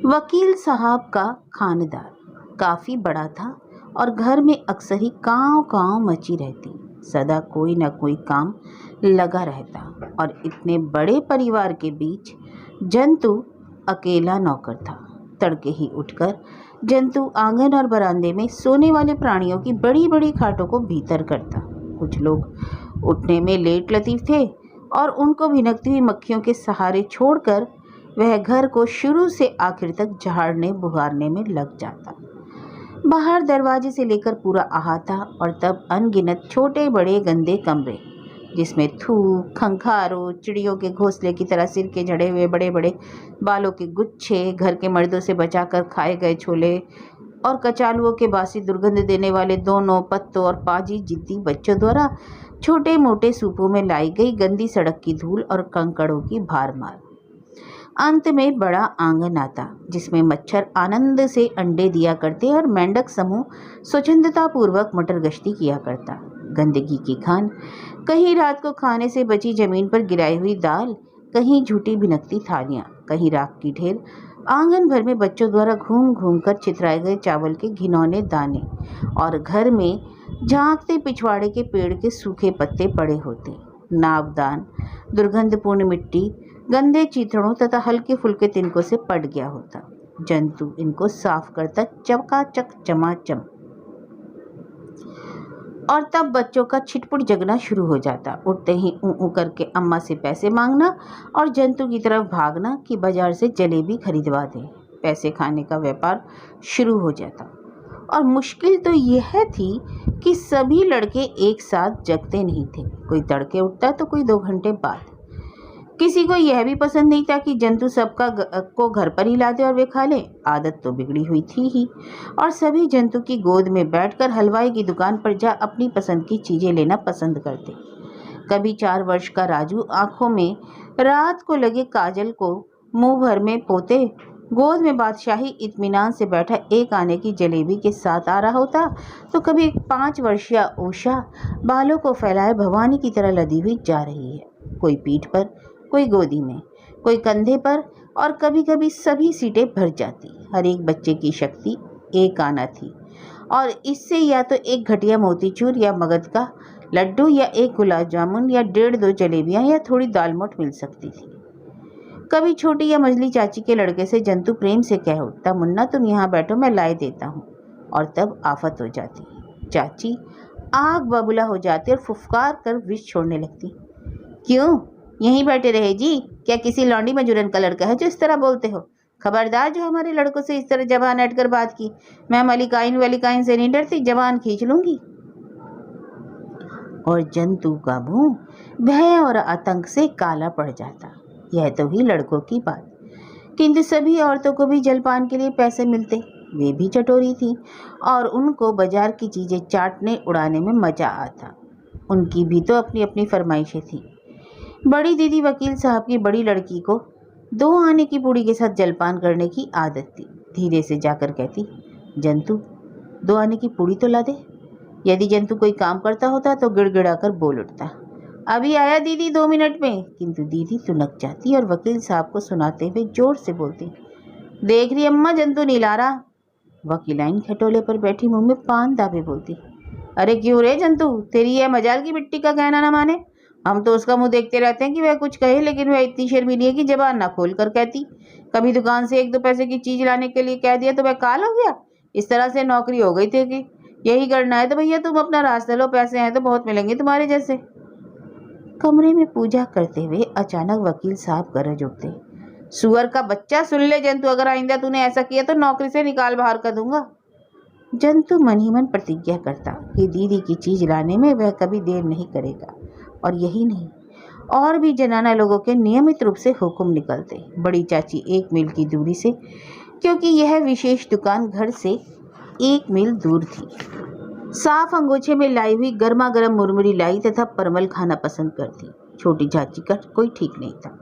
वकील साहब का खानदान काफ़ी बड़ा था और घर में अक्सर ही कांव कांव मची रहती। सदा कोई न कोई काम लगा रहता और इतने बड़े परिवार के बीच जंतु अकेला नौकर था। तड़के ही उठकर जंतु आंगन और बरामदे में सोने वाले प्राणियों की बड़ी बड़ी खाटों को भीतर करता। कुछ लोग उठने में लेट लतीफ़ थे और उनको भिनकती हुई मक्खियों के सहारे छोड़कर वह घर को शुरू से आखिर तक झाड़ने बुहारने में लग जाता। बाहर दरवाजे से लेकर पूरा अहाता और तब अनगिनत छोटे बड़े गंदे कमरे जिसमें थूक, खंखारों, चिड़ियों के घोंसले की तरह सिर के झड़े हुए बड़े बड़े बालों के गुच्छे, घर के मर्दों से बचाकर खाए गए छोले और कचालुओं के बासी दुर्गंध देने वाले दोनों पत्तों और पाजी जिद्दी बच्चों द्वारा छोटे मोटे सूपों में लाई गई गंदी सड़क की धूल और कंकड़ों की भारमार। अंत में बड़ा आंगन आता जिसमें मच्छर आनंद से अंडे दिया करते और मेंढक समूह स्वच्छंदता पूर्वक मटर गश्ती किया करता। गंदगी की खान, कहीं रात को खाने से बची जमीन पर गिराई हुई दाल, कहीं झूठी भिनकती थालियाँ, कहीं राख की ढेर, आंगन भर में बच्चों द्वारा घूम घूम कर चितराए गए चावल के घिनौने दाने और घर में झांकते पिछवाड़े के पेड़ के सूखे पत्ते पड़े होते। नावदान दुर्गंधपूर्ण मिट्टी गंदे चीथड़ों तथा हल्के फुल्के तिनकों से पट गया होता। जंतु इनको साफ करता चकाचक चमाचम और तब बच्चों का छिटपुट जगना शुरू हो जाता। उठते ही ऊ करके अम्मा से पैसे मांगना और जंतु की तरफ भागना कि बाजार से जलेबी खरीदवा दे। पैसे खाने का व्यापार शुरू हो जाता और मुश्किल तो यह थी कि सभी लड़के एक साथ जगते नहीं थे। कोई तड़के उठता तो कोई 2 घंटे बाद। किसी को यह भी पसंद नहीं था कि जंतु सबका को घर पर ही ला दे और वे खा ले। आदत तो बिगड़ी हुई थी ही और सभी जंतु की गोद में बैठकर हलवाई की दुकान पर जा अपनी पसंद की चीज़ें लेना पसंद करते। कभी 4 वर्ष का राजू आंखों में रात को लगे काजल को मुंह भर में पोते गोद में बादशाही इत्मीनान से बैठा एक आने की जलेबी के साथ आ रहा होता, तो कभी 5 वर्षीय उषा बालों को फैलाए भवानी की तरह लदी हुई जा रही है। कोई पीठ पर, कोई गोदी में, कोई कंधे पर और कभी कभी सभी सीटें भर जाती। हर एक बच्चे की शक्ति एक आना थी और इससे या तो एक घटिया मोतीचूर या मगध का लड्डू या एक गुलाब जामुन या 1.5-2 जलेबियां या थोड़ी दाल मोठ मिल सकती थी। कभी छोटी या मझली चाची के लड़के से जंतु प्रेम से कह उठता, मुन्ना तुम यहाँ बैठो, मैं लाए देता हूँ। और तब आफत हो जाती। चाची आग बबूला हो जाती और फुफकार कर विष छोड़ने लगती। क्यों यहीं बैठे रहे जी? क्या किसी लौंडी मजूरन का लड़का है जो इस तरह बोलते हो? खबरदार जो हमारे लड़कों से इस तरह जबान अटकर बात की। मैं मलिकाइन वलिकाइन से नहीं डरती, जबान खींच लूंगी। और जंतु का मुंह भय और आतंक से काला पड़ जाता। यह तो ही लड़कों की बात, किंतु सभी औरतों को भी जलपान के लिए पैसे मिलते। वे भी चटोरी थीं और उनको बाजार की चीज़ें चाटने उड़ाने में मज़ा आता। उनकी भी तो अपनी अपनी फरमाइशें थीं। बड़ी दीदी वकील साहब की बड़ी लड़की को 2 आने की पूड़ी के साथ जलपान करने की आदत थी। धीरे से जाकर कहती, जंतु 2 आने की पूड़ी तो ला दे। यदि जंतु कोई काम करता होता तो गिड़गिड़ाकर बोल उठता, अभी आया दीदी 2 मिनट में। किंतु दीदी तुनक जाती और वकील साहब को सुनाते हुए जोर से बोलती, देख रही अम्मा, जंतु नहीं ला रहा। वकीलाइन खटोले पर बैठी मुंह में पान दाबे बोलती, अरे क्यों रे जंतु, तेरी यह मजाल की मिट्टी का कहना ना माने। हम तो उसका मुंह देखते रहते हैं कि वह कुछ कहे, लेकिन वह इतनी शर्मीली है कि जबान ना खोल कर कहती। कभी दुकान से 1-2 पैसे की चीज लाने के लिए कह दिया तो वह काल हो गया। इस तरह से नौकरी हो गई थी कि यही करना है तो भैया तुम अपना रास्ता लो, पैसे हैं तो बहुत मिलेंगे तुम्हारे जैसे। कमरे में पूजा करते हुए अचानक वकील साहब गरज उठते, सुअर का बच्चा, सुन ले जंतु, अगर आइंदा तूने ऐसा किया तो नौकरी से निकाल बाहर कर दूंगा। जंतु मन ही मन प्रतिज्ञा करता कि दीदी की चीज लाने में वह कभी देर नहीं करेगा। और यही नहीं, और भी जनाना लोगों के नियमित रूप से हुक्म निकलते। बड़ी चाची 1 मील की दूरी से, क्योंकि यह विशेष दुकान घर से 1 मील दूर थी, साफ अंगोछे में लाई हुई गर्मा गर्म मुरमुरी लाई तथा परमल खाना पसंद करती। छोटी चाची का कोई ठीक नहीं था।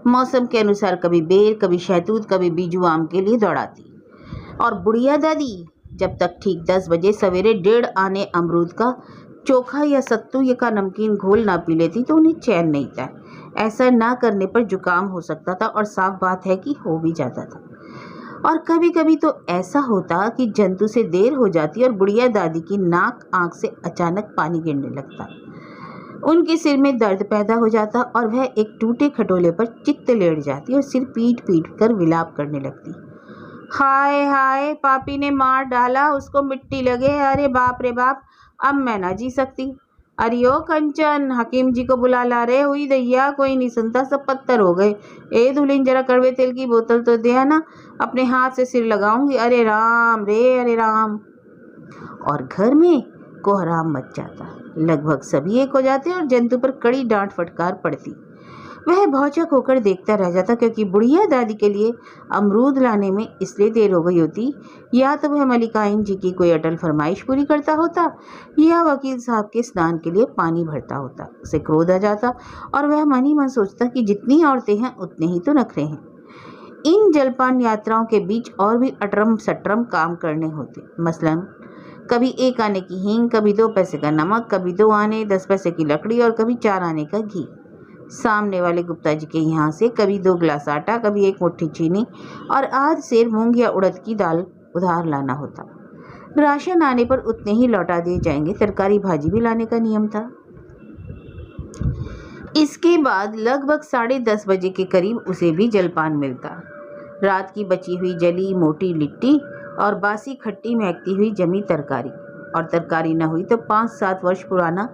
मौसम के अनुसार कभी बेर, कभी शहतूत, कभी बीजू आम के लिए दौड़ाती। और बुढ़िया दादी जब तक ठीक 10 बजे सवेरे 1.5 आने अमरूद का चोखा या सत्तू या का नमकीन घोल ना पी लेती तो उन्हें चैन नहीं था। ऐसा ना करने पर जुकाम हो सकता था और साफ बात है कि हो भी जाता था। और कभी कभी तो ऐसा होता कि जंतु से देर हो जाती और बुढ़िया दादी की नाक आंख से अचानक पानी गिरने लगता। उनके सिर में दर्द पैदा हो जाता और वह एक टूटे खटोले पर चित्त लेट जाती और सिर पीट पीट कर विलाप करने लगती। हाय हाय, पापी ने मार डाला, उसको मिट्टी लगे, अरे बाप रे बाप, अब मैं ना जी सकती। अरे ओ कंचन, हकीम जी को बुला ला रे, हुई दैया, कोई नहीं सुनता, सब पत्थर हो गए। ए दुल्हन, जरा कड़वे तेल की बोतल तो दे ना, अपने हाथ से सिर लगाऊंगी। अरे राम रे, अरे राम। और घर में कोहराम मच जाता। लगभग सभी एक हो जाते और जंतु पर कड़ी डांट फटकार पड़ती। वह भौचक होकर देखता रह जाता, क्योंकि बुढ़िया दादी के लिए अमरूद लाने में इसलिए देर हो गई होती, या तो वह मलिकाइन जी की कोई अटल फरमाइश पूरी करता होता, या वकील साहब के स्नान के लिए पानी भरता होता। उसे क्रोध आ जाता और वह मन ही मन सोचता कि जितनी औरतें हैं उतने ही तो नखरे हैं। इन जलपान यात्राओं के बीच और भी अटरम सटरम काम करने होते। मसलन कभी 1 आने की हींग, कभी 2 पैसे का नमक, कभी 2 आने 10 पैसे की लकड़ी और कभी 4 आने का घी। सामने वाले गुप्ता जी के यहाँ से कभी 2 गिलास आटा, कभी 1 मुट्ठी चीनी और आध सेर मूंग या उड़द की दाल उधार लाना होता। राशन आने पर उतने ही लौटा दिए जाएंगे। तरकारी भाजी भी लाने का नियम था। इसके बाद लगभग 10:30 बजे के करीब उसे भी जलपान मिलता। रात की बची हुई जली मोटी लिट्टी और बासी खट्टी महकती हुई जमी तरकारी, और तरकारी न हुई तो 5-7 वर्ष पुराना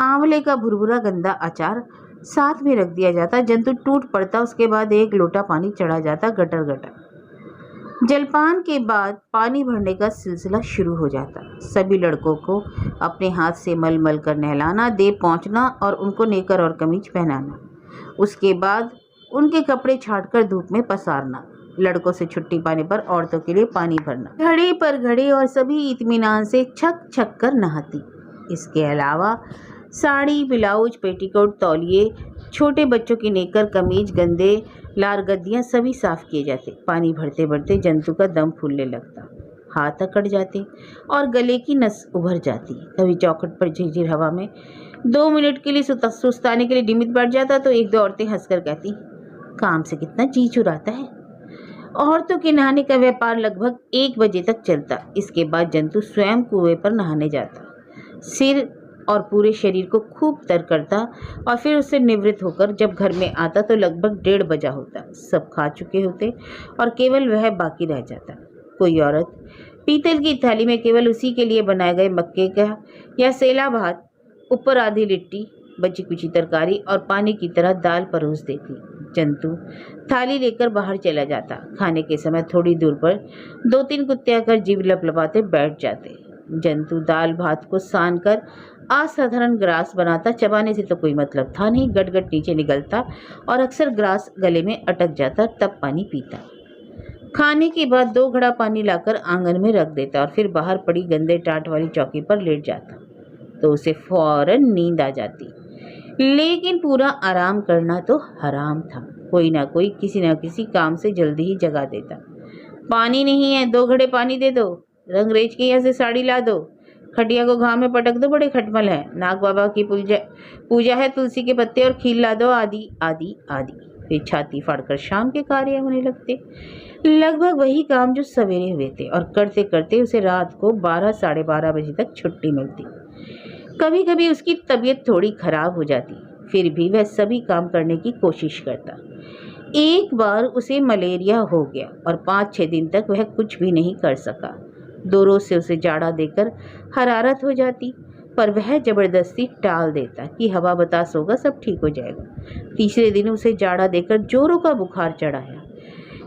आंवले का भुरभुरा गंदा अचार साथ में रख दिया जाता। जंतु टूट पड़ता। उसके बाद 1 लोटा पानी चढ़ा जाता, गटर गटर। जलपान के बाद पानी भरने का सिलसिला शुरू हो जाता। सभी लड़कों को अपने हाथ से मल मल कर नहलाना, देव पहुँचना और उनको नेकर और कमीज पहनाना। उसके बाद उनके कपड़े छाँटकर धूप में पसारना। लड़कों से छुट्टी पाने पर औरतों के लिए पानी भरना। घड़े पर घड़े और सभी इत्मीनान से छक छक कर नहाती। इसके अलावा साड़ी, ब्लाउज, पेटीकोट, तौलिए, छोटे बच्चों की नेकर, कमीज, गंदे लार गद्दियाँ सभी साफ किए जाते। पानी भरते भरते जंतु का दम फूलने लगता, हाथ अकड़ जाते और गले की नस उभर जाती। कभी चौखट पर झिरझिर हवा में 2 मिनट के लिए सुस्ताने के लिए डिमित बैठ जाता तो 1-2 औरतें हंसकर कहती, काम से कितना जी चुराता है। औरतों के नहाने का व्यापार लगभग 1 बजे तक चलता। इसके बाद जंतु स्वयं कुएं पर नहाने जाता, सिर और पूरे शरीर को खूब तर करता और फिर उससे निवृत्त होकर जब घर में आता तो लगभग 1:30 बजा होता। सब खा चुके होते और केवल वह बाकी रह जाता। कोई औरत पीतल की थाली में केवल उसी के लिए बनाए गए मक्के का या सेला भात, ऊपर आधी लिट्टी, बची कुची तरकारी और पानी की तरह दाल परोस देती। जंतु थाली लेकर बाहर चला जाता। खाने के समय थोड़ी दूर पर 2-3 कुत्ते आकर जीभ लपलपाते बैठ जाते। जंतु दाल भात को सान कर असाधारण ग्रास बनाता। चबाने से तो कोई मतलब था नहीं, गटगट नीचे निकलता और अक्सर ग्रास गले में अटक जाता, तब पानी पीता। खाने के बाद 2 घड़ा पानी लाकर आंगन में रख देता और फिर बाहर पड़ी गंदे टाट वाली चौकी पर लेट जाता तो उसे फौरन नींद आ जाती। लेकिन पूरा आराम करना तो हराम था। कोई ना कोई किसी न किसी काम से जल्दी ही जगा देता। पानी नहीं है, 2 घड़े पानी दे दो, रंगरेज के यहाँ से साड़ी ला दो, खटिया को घाव में पटक दो, बड़े खटमल है, नाग बाबा की पूजा है, तुलसी के पत्ते और खील ला दो, आदि आदि आदि। फिर छाती फाड़कर शाम के कार्य होने लगते। लगभग वही काम जो सवेरे हुए थे, और करते करते उसे रात को 12 साढ़े 12 बजे तक छुट्टी मिलती। कभी कभी उसकी तबीयत थोड़ी खराब हो जाती, फिर भी वह सभी काम करने की कोशिश करता। एक बार उसे मलेरिया हो गया और 5-6 दिन तक वह कुछ भी नहीं कर सका। 2 रोज से उसे जाड़ा देकर हरारत हो जाती, पर वह जबरदस्ती टाल देता कि हवा बतास होगा, सब ठीक हो जाएगा। तीसरे दिन उसे जाड़ा देकर जोरों का बुखार चढ़ाया।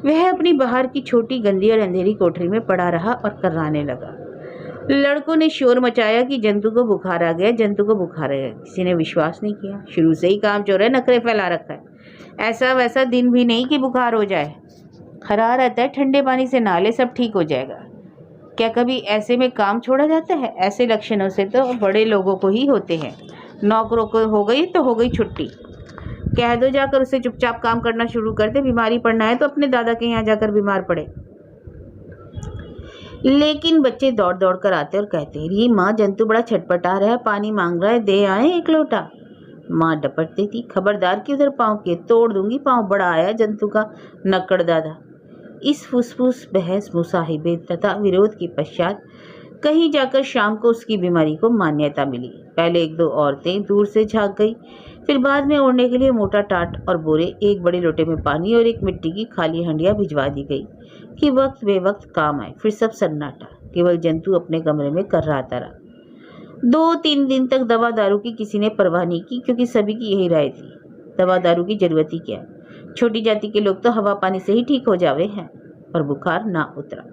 वह अपनी बाहर की छोटी गंदी और अंधेरी कोठरी में पड़ा रहा और कर्राने लगा। लड़कों ने शोर मचाया कि जंतु को बुखार आ गया, जंतु को बुखार आ गया। किसी ने विश्वास नहीं किया। शुरू से ही काम चोर है, नखरे फैला रखा है। ऐसा वैसा दिन भी नहीं कि बुखार हो जाए। हरारत है, ठंडे पानी से नहा ले, सब ठीक हो जाएगा। क्या कभी ऐसे में काम छोड़ा जाता है? ऐसे लक्षणों से तो बड़े लोगों को ही होते हैं। नौकरों को हो गई तो हो गई छुट्टी, कह दो जाकर उसे चुपचाप काम करना शुरू कर दे। बीमारी पड़ना है तो अपने दादा के यहाँ जाकर बीमार पड़े। लेकिन बच्चे दौड़ दौड़ कर आते और कहते, ये माँ, जंतु बड़ा छटपटा रहा है, पानी मांग रहा है, दे आए 1 लोटा। माँ डपट देती, खबरदार कि उधर पाँव के तोड़ दूंगी पाँव, बड़ा आया जंतु का नक्कड़ दादा। इस फुसफुस बहस मुसाहिबे तथा विरोध के पश्चात कहीं जाकर शाम को उसकी बीमारी को मान्यता मिली। पहले एक दो औरतें दूर से झांक गई, फिर बाद में ओढ़ने के लिए मोटा टाट और बोरे, एक बड़े लोटे में पानी और एक मिट्टी की खाली हंडिया भिजवा दी गई कि वक्त बेवक्त काम आए। फिर सब सन्नाटा, केवल जंतु अपने कमरे में कर्राता रहा। 2-3 दिन तक दवा दारू की किसी ने परवाह नहीं की, क्योंकि सभी की यही राय थी, दवा दारू की जरूरत ही क्या, छोटी जाति के लोग तो हवा पानी से ही ठीक हो जावे हैं। पर बुखार ना उतरा।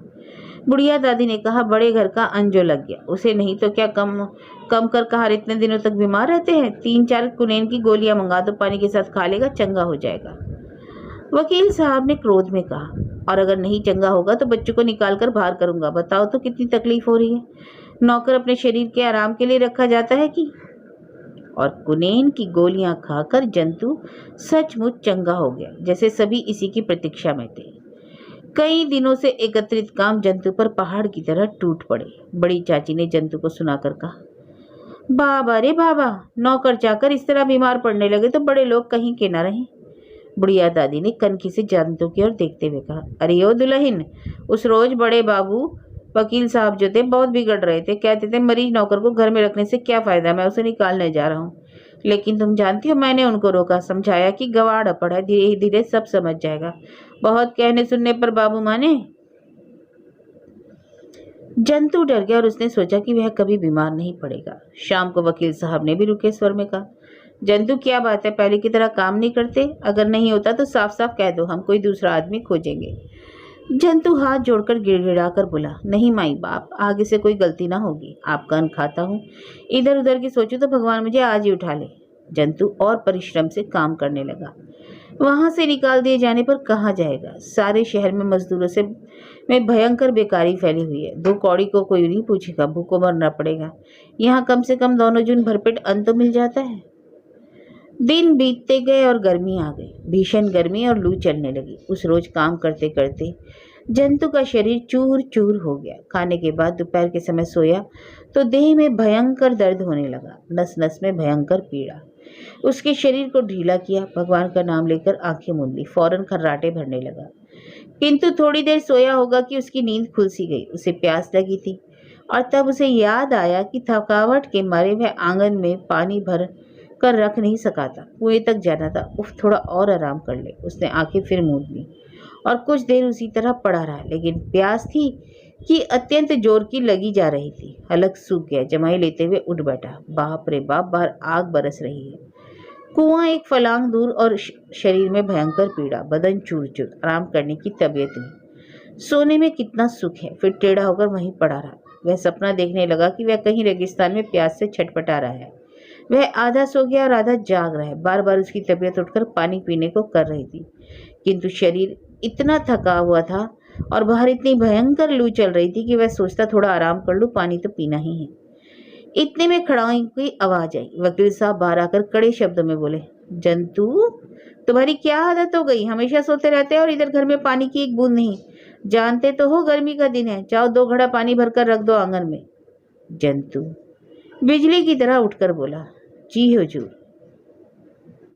बुढ़िया दादी ने कहा, बड़े घर का अंजो लग गया उसे, नहीं तो क्या कम कम कर कहा, इतने दिनों तक बीमार रहते हैं, 3-4 कुनैन की गोलियां मंगा दो, पानी के साथ खा लेगा, चंगा हो जाएगा। वकील साहब ने क्रोध में कहा, और अगर नहीं चंगा होगा तो बच्चों को निकाल कर बाहर करूंगा। बताओ तो कितनी तकलीफ हो रही है, नौकर अपने शरीर के आराम के लिए रखा जाता है कि। और कुनैन की गोलियां खाकर जंतु सचमुच चंगा हो गया, जैसे सभी इसी की प्रतीक्षा में थे। कई दिनों से एकत्रित काम जंतु पर पहाड़ की तरह टूट पड़े। बड़ी चाची ने जंतु को सुनाकर कहा, बाबा रे बाबा, नौकर चाकर इस तरह बीमार पड़ने लगे तो बड़े लोग कहीं के न रहे। बुढ़िया दादी ने कनखी से जंतु की ओर देखते हुए कहा, अरे ओ दुल्हन, उस रोज बड़े बाबू वकील साहब जो थे बहुत बिगड़ रहे थे, कहते थे मरीज नौकर को घर में रखने से क्या फायदा, मैं उसे निकालने जा रहा हूँ। लेकिन तुम जानती हो, मैंने उनको रोका, समझाया कि गवाड़ अपड़ है, धीरे धीरे सब समझ जाएगा। बहुत कहने सुनने पर बाबू माने। जंतु डर गया और उसने सोचा कि वह कभी बीमार नहीं पड़ेगा। शाम को वकील साहब ने भी रुके स्वर में कहा, जंतु क्या बात है, पहले की तरह काम नहीं करते? अगर नहीं होता तो साफ साफ कह दो, हम कोई दूसरा आदमी खोजेंगे। जंतु हाथ जोड़कर गिड़गिड़ा कर बोला, नहीं माई बाप, आगे से कोई गलती ना होगी, आपका अन्न खाता हूँ, इधर उधर की सोचूं तो भगवान मुझे आज ही उठा ले। जंतु और परिश्रम से काम करने लगा। वहां से निकाल दिए जाने पर कहाँ जाएगा? सारे शहर में मजदूरों से में भयंकर बेकारी फैली हुई है। 2 कौड़ी को कोई नहीं पूछेगा, भूखों मरना पड़ेगा। यहाँ कम से कम दोनों जून भरपेट अन्न तो मिल जाता है। दिन बीतते गए और गर्मी आ गई, भीषण गर्मी और लू चलने लगी। उस रोज काम करते करते जंतु का शरीर चूर चूर हो गया। खाने के बाद दोपहर के समय सोया तो देह में भयंकर दर्द होने लगा, नस नस में भयंकर पीड़ा। उसके शरीर को ढीला किया, भगवान का नाम लेकर आंखें मूंद ली, फौरन खर्राटे भरने लगा। किंतु थोड़ी देर सोया होगा कि उसकी नींद खुल सी गई। उसे प्यास लगी थी और तब उसे याद आया कि थकावट के मारे वह आंगन में पानी भर कर रख नहीं सका था, कुएं तक जाना था। उफ, थोड़ा और आराम कर ले। उसने आंखें फिर मूंद ली और कुछ देर उसी तरह पड़ा रहा, लेकिन प्यास थी कि अत्यंत जोर की लगी जा रही थी। हलक सूख गया, जमाई लेते हुए उठ बैठा। बाप रे बाप, बाहर आग बरस रही है। कुआं एक फलांग दूर और शरीर में भयंकर पीड़ा, बदन चूर चूर, आराम करने की तबीयत नहीं। सोने में कितना सुख है। फिर टेढ़ा होकर वहीं पड़ा रहा। वह सपना देखने लगा कि वह कहीं रेगिस्तान में प्यास से छटपटा रहा है। वह आधा सो गया और आधा जाग रहा है। बार बार उसकी तबीयत उठकर पानी पीने को कर रही थी, किंतु शरीर इतना थका हुआ था और बाहर इतनी भयंकर लू चल रही थी कि वह सोचता थोड़ा आराम कर लूं, पानी तो पीना ही है। इतने में खड़ाई की आवाज आई। वकील साहब बाहर आकर कड़े शब्दों में बोले, जंतु, तुम्हारी क्या आदत हो गई? हमेशा सोते रहते हैं और इधर घर में पानी की एक बूंद नहीं। जानते तो हो गर्मी का दिन है, जाओ 2 घड़ा पानी भरकर रख दो आंगन में। जंतु बिजली की तरह उठकर बोला, जी हुजूर।